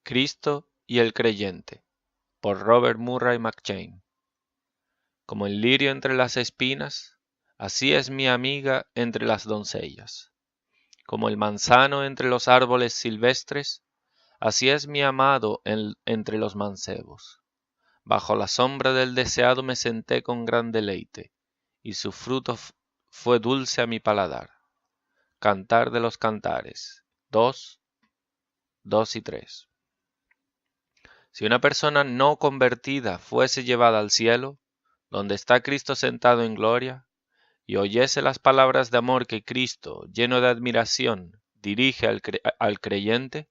Cristo y el creyente, por Robert Murray McCheyne. Como el lirio entre las espinas, así es mi amiga entre las doncellas. Como el manzano entre los árboles silvestres, así es mi amado entre los mancebos. Bajo la sombra del deseado me senté con gran deleite, y su fruto fue dulce a mi paladar. Cantar de los Cantares 2, 2 y 3. Si una persona no convertida fuese llevada al cielo, donde está Cristo sentado en gloria, y oyese las palabras de amor que Cristo, lleno de admiración, dirige al creyente,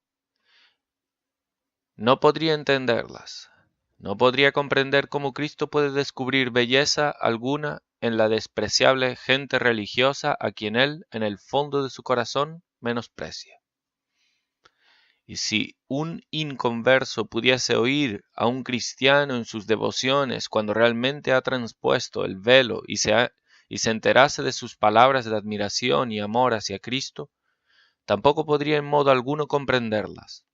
no podría entenderlas, no podría comprender cómo Cristo puede descubrir belleza alguna en la despreciable gente religiosa a quien él, en el fondo de su corazón, menosprecia. Y si un inconverso pudiese oír a un cristiano en sus devociones cuando realmente ha transpuesto el velo y se enterase de sus palabras de admiración y amor hacia Cristo, tampoco podría en modo alguno comprenderlas.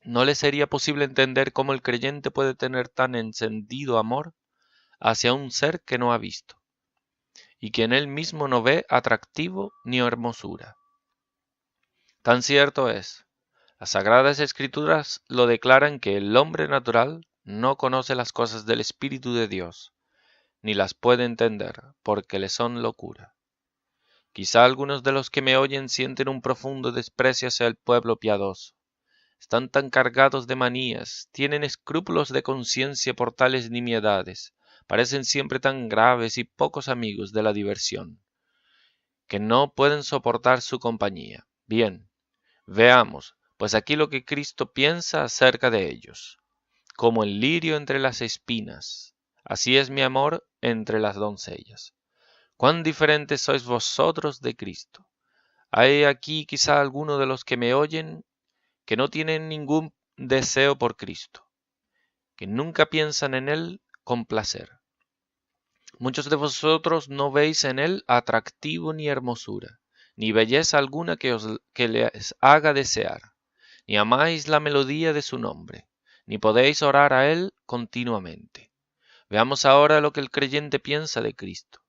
No le sería posible entender cómo el creyente puede tener tan encendido amor hacia un ser que no ha visto, y que en él mismo no ve atractivo ni hermosura. Tan cierto es. Las Sagradas Escrituras lo declaran que el hombre natural no conoce las cosas del Espíritu de Dios, ni las puede entender, porque le son locura. Quizá algunos de los que me oyen sienten un profundo desprecio hacia el pueblo piadoso. Están tan cargados de manías, tienen escrúpulos de conciencia por tales nimiedades, parecen siempre tan graves y pocos amigos de la diversión, que no pueden soportar su compañía. Bien, veamos, pues aquí lo que Cristo piensa acerca de ellos. Como el lirio entre las espinas, así es mi amor entre las doncellas. Cuán diferentes sois vosotros de Cristo. Hay aquí quizá alguno de los que me oyen que no tienen ningún deseo por Cristo, que nunca piensan en Él con placer. Muchos de vosotros no veis en Él atractivo ni hermosura, ni belleza alguna que les haga desear, ni amáis la melodía de su nombre, ni podéis orar a Él continuamente. Veamos ahora lo que el creyente piensa de Cristo.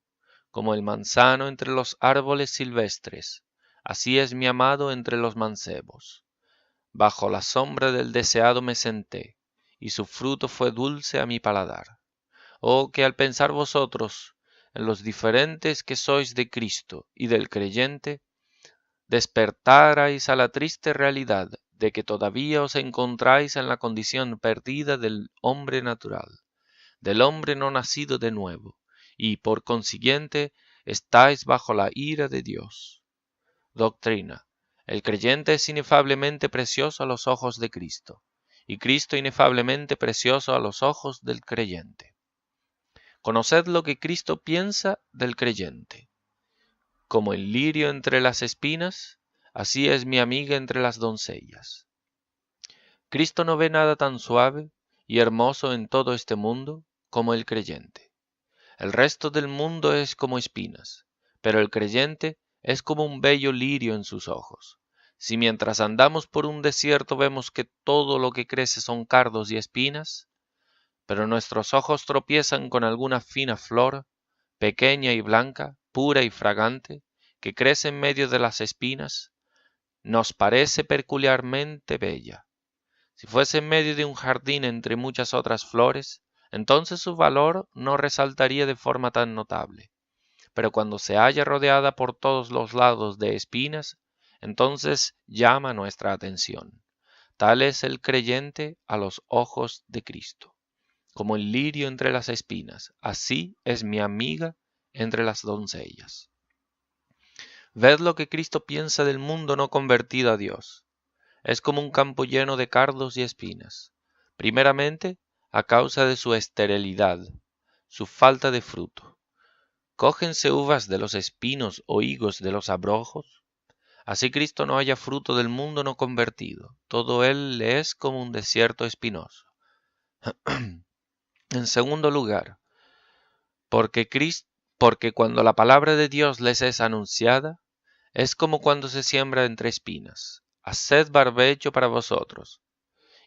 Como el manzano entre los árboles silvestres, así es mi amado entre los mancebos. Bajo la sombra del deseado me senté, y su fruto fue dulce a mi paladar. Oh, que al pensar vosotros en los diferentes que sois de Cristo y del creyente, despertarais a la triste realidad de que todavía os encontráis en la condición perdida del hombre natural, del hombre no nacido de nuevo, y por consiguiente estáis bajo la ira de Dios. Doctrina. El creyente es inefablemente precioso a los ojos de Cristo, y Cristo inefablemente precioso a los ojos del creyente. Conoced lo que Cristo piensa del creyente. Como el lirio entre las espinas, así es mi amiga entre las doncellas. Cristo no ve nada tan suave y hermoso en todo este mundo como el creyente. El resto del mundo es como espinas, pero el creyente es como un bello lirio en sus ojos. Si mientras andamos por un desierto vemos que todo lo que crece son cardos y espinas, pero nuestros ojos tropiezan con alguna fina flor, pequeña y blanca, pura y fragante, que crece en medio de las espinas, nos parece peculiarmente bella. Si fuese en medio de un jardín entre muchas otras flores, entonces su valor no resaltaría de forma tan notable. Pero cuando se halla rodeada por todos los lados de espinas, entonces llama nuestra atención. Tal es el creyente a los ojos de Cristo. Como el lirio entre las espinas, así es mi amiga entre las doncellas. Ved lo que Cristo piensa del mundo no convertido a Dios. Es como un campo lleno de cardos y espinas. Primeramente, a causa de su esterilidad, su falta de fruto. ¿Cógense uvas de los espinos o higos de los abrojos? Así Cristo no haya fruto del mundo no convertido. Todo él le es como un desierto espinoso. En segundo lugar, porque cuando la palabra de Dios les es anunciada, es como cuando se siembra entre espinas. Haced barbecho para vosotros,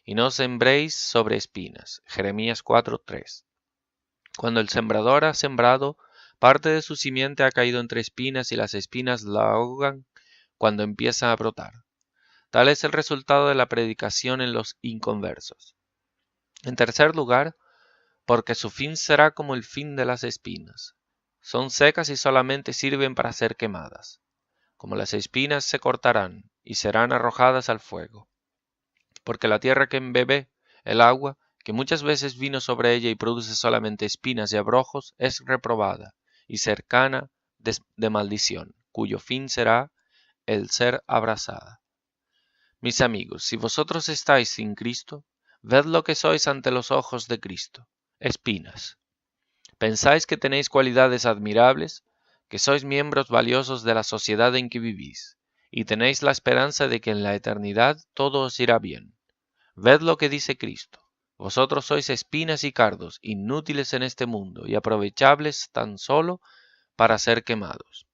y no sembréis sobre espinas. Jeremías 4:3. Cuando el sembrador ha sembrado, parte de su simiente ha caído entre espinas y las espinas la ahogan cuando empieza a brotar. Tal es el resultado de la predicación en los inconversos. En tercer lugar, porque su fin será como el fin de las espinas. Son secas y solamente sirven para ser quemadas. Como las espinas se cortarán y serán arrojadas al fuego. Porque la tierra que embebe el agua, que muchas veces vino sobre ella y produce solamente espinas y abrojos, es reprobada y cercana de maldición, cuyo fin será el ser abrasada. Mis amigos, si vosotros estáis sin Cristo, ved lo que sois ante los ojos de Cristo, espinas. Pensáis que tenéis cualidades admirables, que sois miembros valiosos de la sociedad en que vivís, y tenéis la esperanza de que en la eternidad todo os irá bien. Ved lo que dice Cristo. Vosotros sois espinas y cardos, inútiles en este mundo y aprovechables tan solo para ser quemados.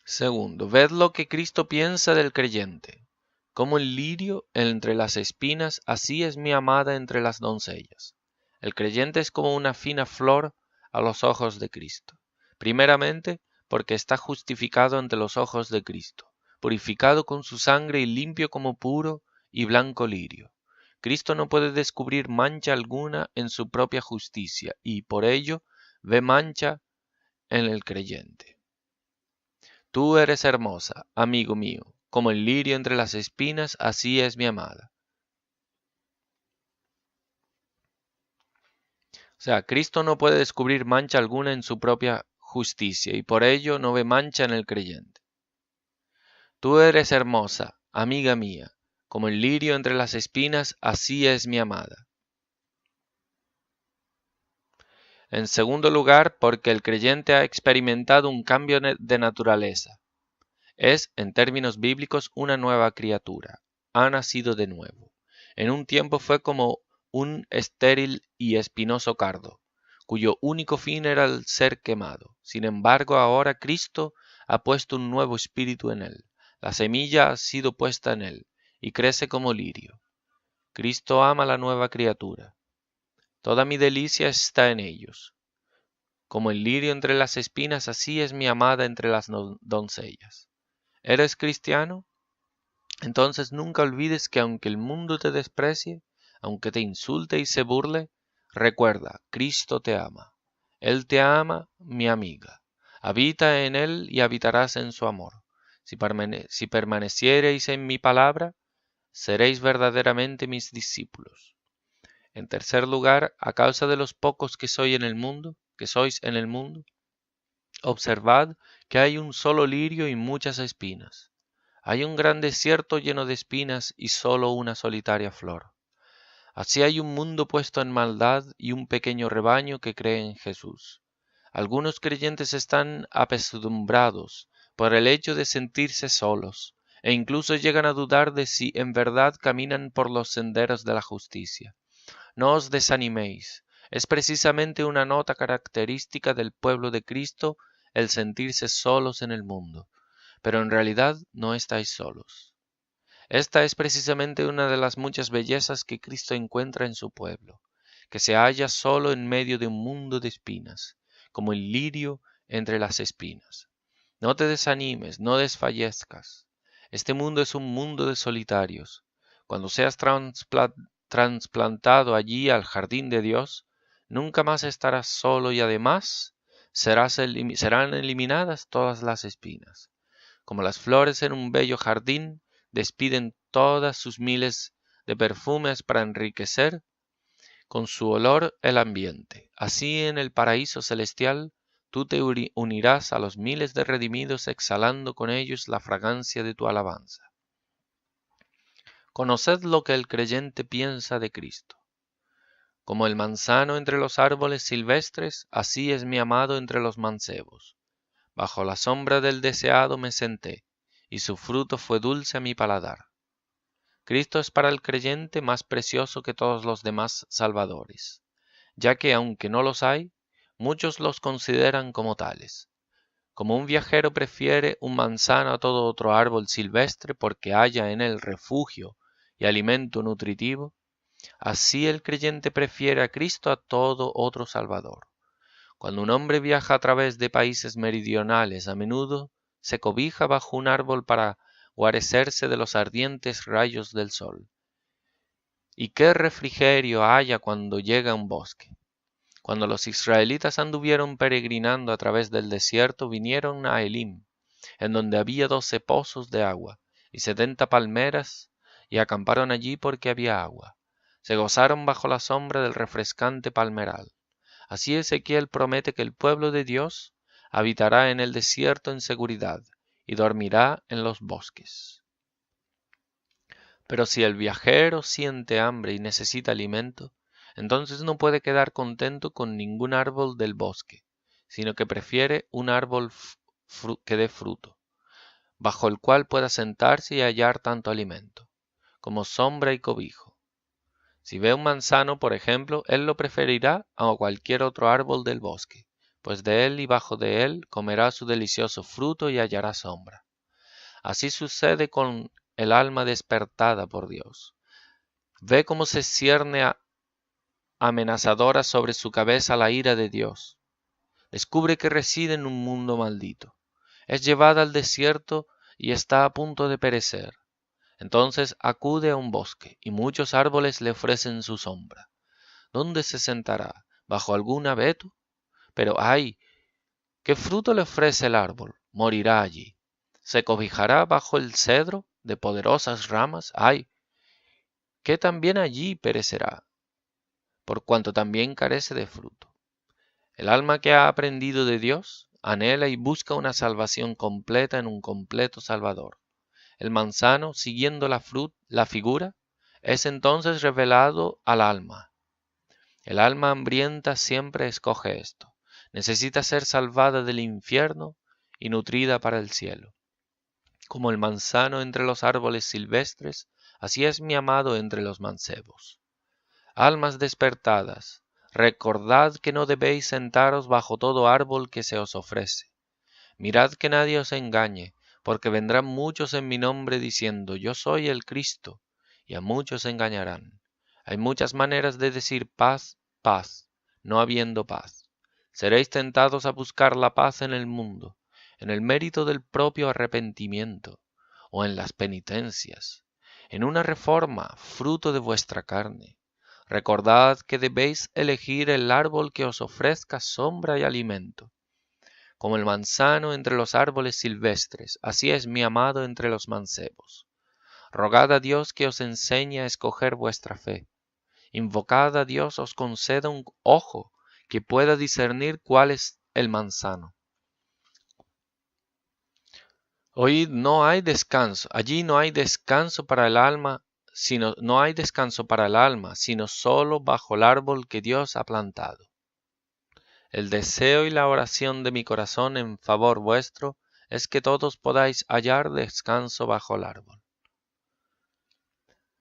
Segundo, ved lo que Cristo piensa del creyente. Como el lirio entre las espinas, así es mi amada entre las doncellas. El creyente es como una fina flor a los ojos de Cristo. Primeramente, porque está justificado ante los ojos de Cristo, purificado con su sangre y limpio como puro y blanco lirio. Cristo no puede descubrir mancha alguna en su propia justicia y por ello ve mancha en el creyente. Tú eres hermosa, amigo mío, como el lirio entre las espinas, así es mi amada. O sea, Cristo no puede descubrir mancha alguna en su propia justicia y por ello no ve mancha en el creyente. Tú eres hermosa, amiga mía, como el lirio entre las espinas, así es mi amada. En segundo lugar, porque el creyente ha experimentado un cambio de naturaleza. Es, en términos bíblicos, una nueva criatura. Ha nacido de nuevo. En un tiempo fue como un estéril y espinoso cardo, cuyo único fin era el ser quemado. Sin embargo, ahora Cristo ha puesto un nuevo espíritu en él. La semilla ha sido puesta en él, y crece como lirio. Cristo ama a la nueva criatura. Toda mi delicia está en ellos. Como el lirio entre las espinas, así es mi amada entre las doncellas. ¿Eres cristiano? Entonces nunca olvides que aunque el mundo te desprecie, aunque te insulte y se burle, recuerda, Cristo te ama. Él te ama, mi amiga. Habita en Él y habitarás en su amor. Si permaneciereis en mi palabra, seréis verdaderamente mis discípulos. En tercer lugar, a causa de los pocos que sois en el mundo, observad que hay un solo lirio y muchas espinas. Hay un gran desierto lleno de espinas y solo una solitaria flor. Así hay un mundo puesto en maldad y un pequeño rebaño que cree en Jesús. Algunos creyentes están apesadumbrados por el hecho de sentirse solos, e incluso llegan a dudar de si en verdad caminan por los senderos de la justicia. No os desaniméis. Es precisamente una nota característica del pueblo de Cristo el sentirse solos en el mundo. Pero en realidad no estáis solos. Esta es precisamente una de las muchas bellezas que Cristo encuentra en su pueblo, que se halla solo en medio de un mundo de espinas, como el lirio entre las espinas. No te desanimes, no desfallezcas. Este mundo es un mundo de solitarios. Cuando seas trasplantado allí al jardín de Dios, nunca más estarás solo y además serán eliminadas todas las espinas. Como las flores en un bello jardín despiden todas sus miles de perfumes para enriquecer con su olor el ambiente. Así en el paraíso celestial tú te unirás a los miles de redimidos exhalando con ellos la fragancia de tu alabanza. Conoced lo que el creyente piensa de Cristo. Como el manzano entre los árboles silvestres, así es mi amado entre los mancebos. Bajo la sombra del deseado me senté, y su fruto fue dulce a mi paladar. Cristo es para el creyente más precioso que todos los demás salvadores, ya que aunque no los hay, muchos los consideran como tales. Como un viajero prefiere un manzano a todo otro árbol silvestre porque halla en él refugio y alimento nutritivo, así el creyente prefiere a Cristo a todo otro Salvador. Cuando un hombre viaja a través de países meridionales, a menudo se cobija bajo un árbol para guarecerse de los ardientes rayos del sol. ¿Y qué refrigerio haya cuando llega a un bosque? Cuando los israelitas anduvieron peregrinando a través del desierto, vinieron a Elim, en donde había 12 pozos de agua y 70 palmeras, y acamparon allí porque había agua. Se gozaron bajo la sombra del refrescante palmeral. Así Ezequiel promete que el pueblo de Dios habitará en el desierto en seguridad y dormirá en los bosques. Pero si el viajero siente hambre y necesita alimento, entonces no puede quedar contento con ningún árbol del bosque, sino que prefiere un árbol que dé fruto, bajo el cual pueda sentarse y hallar tanto alimento, como sombra y cobijo. Si ve un manzano, por ejemplo, él lo preferirá a cualquier otro árbol del bosque, pues de él y bajo de él comerá su delicioso fruto y hallará sombra. Así sucede con el alma despertada por Dios. Ve cómo se cierne amenazadora sobre su cabeza la ira de Dios. Descubre que reside en un mundo maldito. Es llevada al desierto y está a punto de perecer. Entonces acude a un bosque, y muchos árboles le ofrecen su sombra. ¿Dónde se sentará? ¿Bajo algún abeto? Pero ¡ay! ¿Qué fruto le ofrece el árbol? Morirá allí. ¿Se cobijará bajo el cedro de poderosas ramas? ¡Ay! Que también allí perecerá, por cuanto también carece de fruto. El alma que ha aprendido de Dios anhela y busca una salvación completa en un completo Salvador. El manzano, siguiendo la figura, es entonces revelado al alma. El alma hambrienta siempre escoge esto. Necesita ser salvada del infierno y nutrida para el cielo. Como el manzano entre los árboles silvestres, así es mi amado entre los mancebos. Almas despertadas, recordad que no debéis sentaros bajo todo árbol que se os ofrece. Mirad que nadie os engañe, porque vendrán muchos en mi nombre diciendo, yo soy el Cristo, y a muchos engañarán. Hay muchas maneras de decir paz, paz, no habiendo paz. Seréis tentados a buscar la paz en el mundo, en el mérito del propio arrepentimiento, o en las penitencias, en una reforma, fruto de vuestra carne. Recordad que debéis elegir el árbol que os ofrezca sombra y alimento. Como el manzano entre los árboles silvestres, así es mi amado entre los mancebos. Rogad a Dios que os enseñe a escoger vuestra fe. Invocad a Dios os conceda un ojo que pueda discernir cuál es el manzano. Oíd, no hay descanso, allí no hay descanso para el alma, no hay descanso para el alma, sino solo bajo el árbol que Dios ha plantado. El deseo y la oración de mi corazón en favor vuestro es que todos podáis hallar descanso bajo el árbol.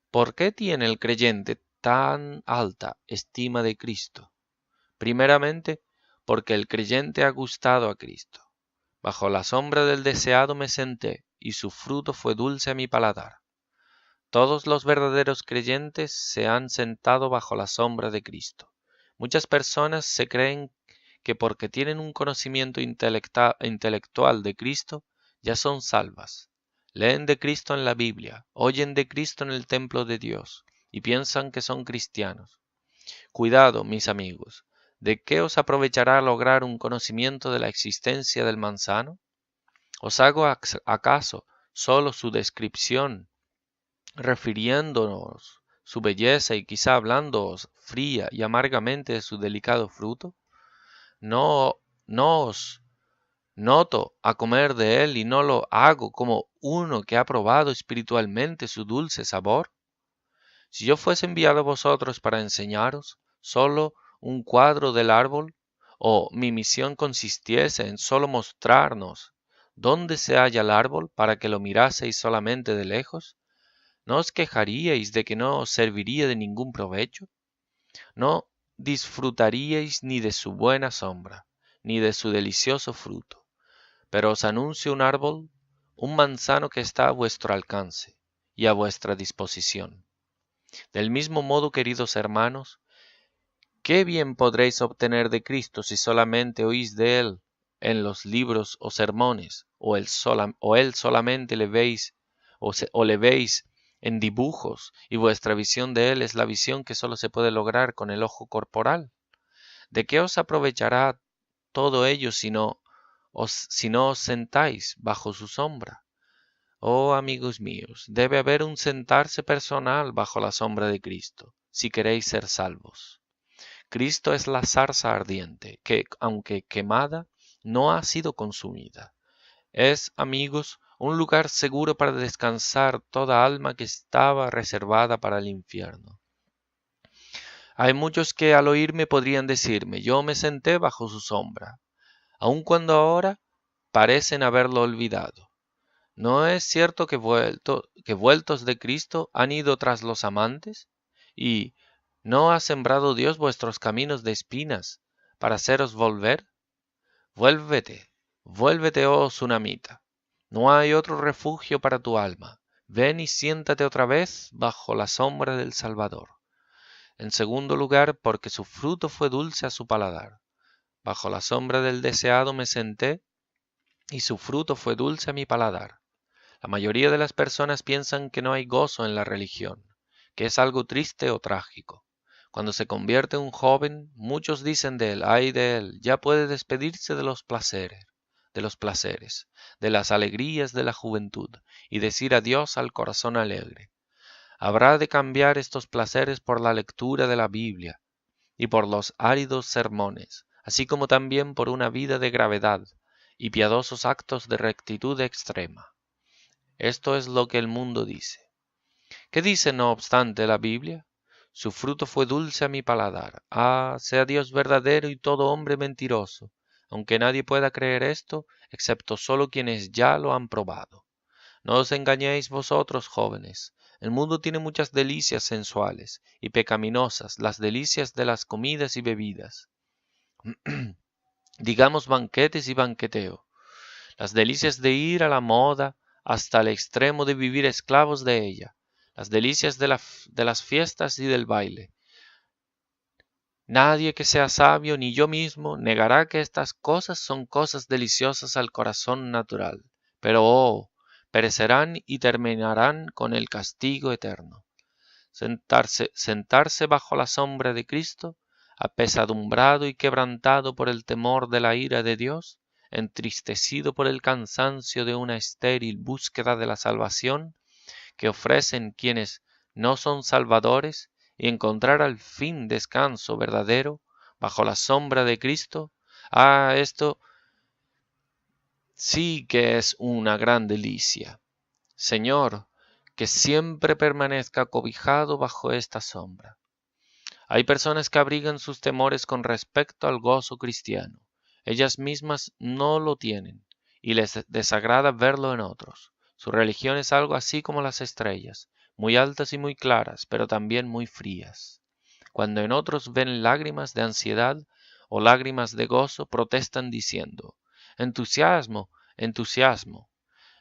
¿Por qué tiene el creyente tan alta estima de Cristo? Primeramente, porque el creyente ha gustado a Cristo. Bajo la sombra del deseado me senté, y su fruto fue dulce a mi paladar. Todos los verdaderos creyentes se han sentado bajo la sombra de Cristo. Muchas personas se creen que porque tienen un conocimiento intelectual de Cristo, ya son salvas. Leen de Cristo en la Biblia, oyen de Cristo en el templo de Dios, y piensan que son cristianos. Cuidado, mis amigos, ¿de qué os aprovechará lograr un conocimiento de la existencia del manzano? ¿Os hago acaso solo su descripción, refiriéndonos su belleza y quizá hablándoos fría y amargamente de su delicado fruto? No os noto a comer de él y no lo hago como uno que ha probado espiritualmente su dulce sabor. Si yo fuese enviado a vosotros para enseñaros solo un cuadro del árbol, o mi misión consistiese en solo mostrarnos dónde se halla el árbol para que lo miraseis solamente de lejos, ¿no os quejaríais de que no os serviría de ningún provecho? No disfrutaríais ni de su buena sombra, ni de su delicioso fruto. Pero os anuncio un árbol, un manzano que está a vuestro alcance y a vuestra disposición. Del mismo modo, queridos hermanos, ¿qué bien podréis obtener de Cristo si solamente oís de Él en los libros o sermones, o Él solamente le veis, o le veis en dibujos, y vuestra visión de Él es la visión que solo se puede lograr con el ojo corporal? ¿De qué os aprovechará todo ello si no os sentáis bajo su sombra? Oh, amigos míos, debe haber un sentarse personal bajo la sombra de Cristo, si queréis ser salvos. Cristo es la zarza ardiente, que, aunque quemada, no ha sido consumida. Es, amigos, un lugar seguro para descansar toda alma que estaba reservada para el infierno. Hay muchos que al oírme podrían decirme, yo me senté bajo su sombra, aun cuando ahora parecen haberlo olvidado. ¿No es cierto que vueltos de Cristo han ido tras los amantes? ¿Y no ha sembrado Dios vuestros caminos de espinas para haceros volver? Vuélvete, vuélvete, oh Sunamita. No hay otro refugio para tu alma. Ven y siéntate otra vez bajo la sombra del Salvador. En segundo lugar, porque su fruto fue dulce a su paladar. Bajo la sombra del deseado me senté, y su fruto fue dulce a mi paladar. La mayoría de las personas piensan que no hay gozo en la religión, que es algo triste o trágico. Cuando se convierte un joven, muchos dicen de él, ay de él, ya puede despedirse de los placeres, de las alegrías de la juventud, y decir adiós al corazón alegre. Habrá de cambiar estos placeres por la lectura de la Biblia y por los áridos sermones, así como también por una vida de gravedad y piadosos actos de rectitud extrema. Esto es lo que el mundo dice. ¿Qué dice no obstante la Biblia? Su fruto fue dulce a mi paladar. Ah, sea Dios verdadero y todo hombre mentiroso, aunque nadie pueda creer esto, excepto solo quienes ya lo han probado. No os engañéis vosotros, jóvenes. El mundo tiene muchas delicias sensuales y pecaminosas, las delicias de las comidas y bebidas. Digamos banquetes y banqueteo. Las delicias de ir a la moda hasta el extremo de vivir esclavos de ella. Las delicias de las fiestas y del baile. Nadie que sea sabio, ni yo mismo, negará que estas cosas son cosas deliciosas al corazón natural. Pero, oh, perecerán y terminarán con el castigo eterno. Sentarse bajo la sombra de Cristo, apesadumbrado y quebrantado por el temor de la ira de Dios, entristecido por el cansancio de una estéril búsqueda de la salvación que ofrecen quienes no son salvadores, y encontrar al fin descanso verdadero bajo la sombra de Cristo, esto sí que es una gran delicia. Señor, que siempre permanezca cobijado bajo esta sombra. Hay personas que abrigan sus temores con respecto al gozo cristiano. Ellas mismas no lo tienen y les desagrada verlo en otros. Su religión es algo así como las estrellas, muy altas y muy claras, pero también muy frías. Cuando en otros ven lágrimas de ansiedad o lágrimas de gozo, protestan diciendo, entusiasmo, entusiasmo.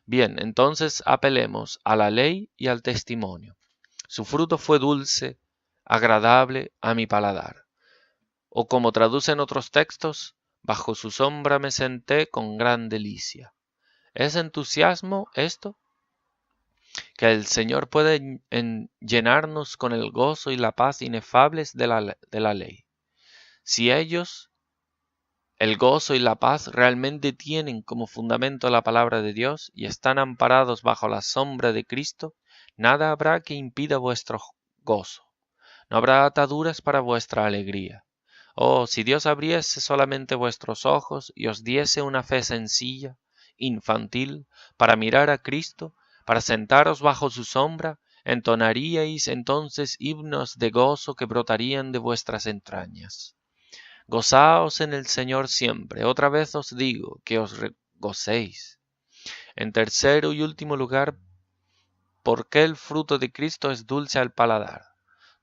Bien, entonces apelemos a la ley y al testimonio. Su fruto fue dulce, agradable a mi paladar. O como traducen otros textos, bajo su sombra me senté con gran delicia. ¿Es entusiasmo esto? Que el Señor puede llenarnos con el gozo y la paz inefables de la ley. Si ellos, el gozo y la paz realmente tienen como fundamento la palabra de Dios y están amparados bajo la sombra de Cristo, nada habrá que impida vuestro gozo. No habrá ataduras para vuestra alegría. Oh, si Dios abriese solamente vuestros ojos y os diese una fe sencilla, infantil, para mirar a Cristo, para sentaros bajo su sombra, entonaríais entonces himnos de gozo que brotarían de vuestras entrañas. Gozaos en el Señor siempre. Otra vez os digo que os gocéis. En tercero y último lugar, ¿por qué el fruto de Cristo es dulce al paladar?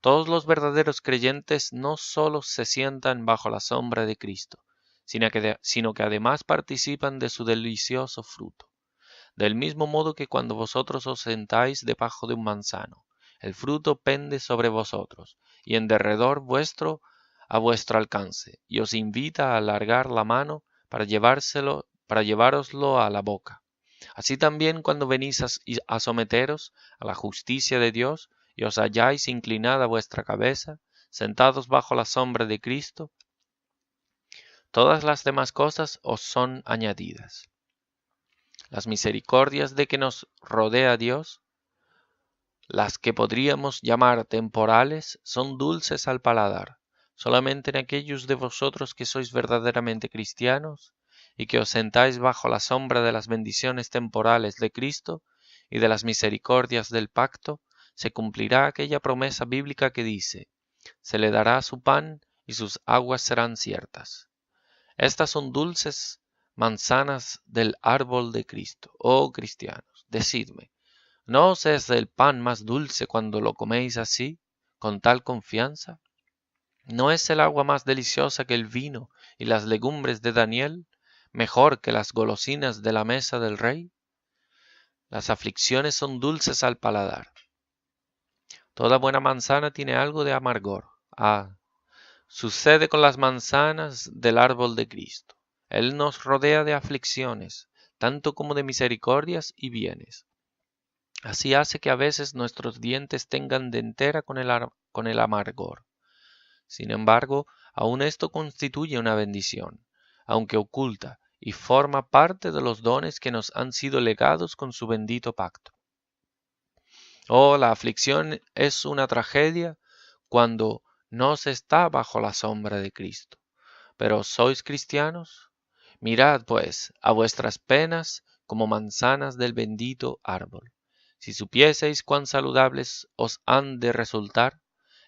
Todos los verdaderos creyentes no solo se sientan bajo la sombra de Cristo, sino que además participan de su delicioso fruto. Del mismo modo que cuando vosotros os sentáis debajo de un manzano, el fruto pende sobre vosotros, y en derredor vuestro a vuestro alcance, y os invita a alargar la mano para llevároslo a la boca. Así también cuando venís a someteros a la justicia de Dios, y os halláis inclinada vuestra cabeza, sentados bajo la sombra de Cristo, todas las demás cosas os son añadidas. Las misericordias de que nos rodea Dios, las que podríamos llamar temporales, son dulces al paladar, solamente en aquellos de vosotros que sois verdaderamente cristianos y que os sentáis bajo la sombra de las bendiciones temporales de Cristo y de las misericordias del pacto, se cumplirá aquella promesa bíblica que dice: se le dará su pan y sus aguas serán ciertas. Estas son dulces manzanas del árbol de Cristo. Oh cristianos, decidme, ¿no os es el pan más dulce cuando lo coméis así, con tal confianza? ¿No es el agua más deliciosa que el vino y las legumbres de Daniel, mejor que las golosinas de la mesa del rey? Las aflicciones son dulces al paladar. Toda buena manzana tiene algo de amargor. Ah, sucede con las manzanas del árbol de Cristo. Él nos rodea de aflicciones, tanto como de misericordias y bienes. Así hace que a veces nuestros dientes tengan dentera con el amargor. Sin embargo, aun esto constituye una bendición, aunque oculta, y forma parte de los dones que nos han sido legados con su bendito pacto. Oh, la aflicción es una tragedia cuando no se está bajo la sombra de Cristo. Pero ¿sois cristianos? Mirad, pues, a vuestras penas como manzanas del bendito árbol. Si supieseis cuán saludables os han de resultar,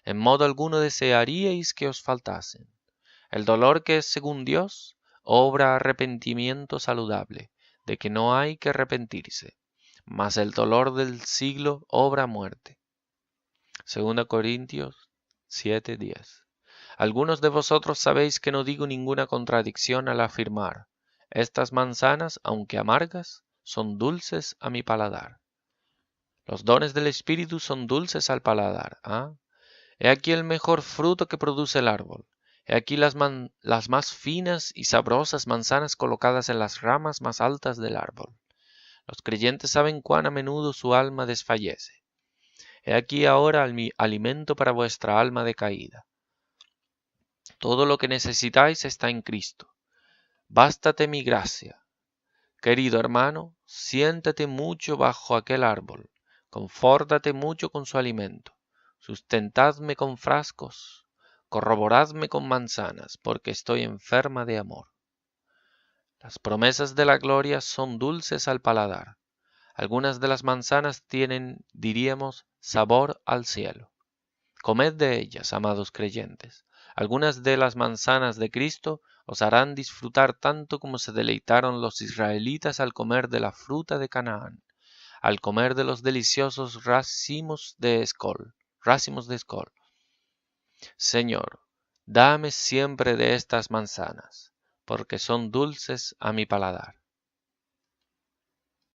en modo alguno desearíais que os faltasen. El dolor que es según Dios obra arrepentimiento saludable, de que no hay que arrepentirse, mas el dolor del siglo obra muerte. 2 Corintios 7:10. Algunos de vosotros sabéis que no digo ninguna contradicción al afirmar: estas manzanas, aunque amargas, son dulces a mi paladar. Los dones del Espíritu son dulces al paladar. ¿Ah? He aquí el mejor fruto que produce el árbol. He aquí las más finas y sabrosas manzanas colocadas en las ramas más altas del árbol. Los creyentes saben cuán a menudo su alma desfallece. He aquí ahora mi alimento para vuestra alma decaída. Todo lo que necesitáis está en Cristo. Bástate mi gracia. Querido hermano, siéntate mucho bajo aquel árbol, confórtate mucho con su alimento, sustentadme con frascos, corroboradme con manzanas, porque estoy enferma de amor. Las promesas de la gloria son dulces al paladar. Algunas de las manzanas tienen, diríamos, sabor al cielo. Comed de ellas, amados creyentes. Algunas de las manzanas de Cristo os harán disfrutar tanto como se deleitaron los israelitas al comer de la fruta de Canaán, al comer de los deliciosos racimos de escol. Señor, dame siempre de estas manzanas, porque son dulces a mi paladar.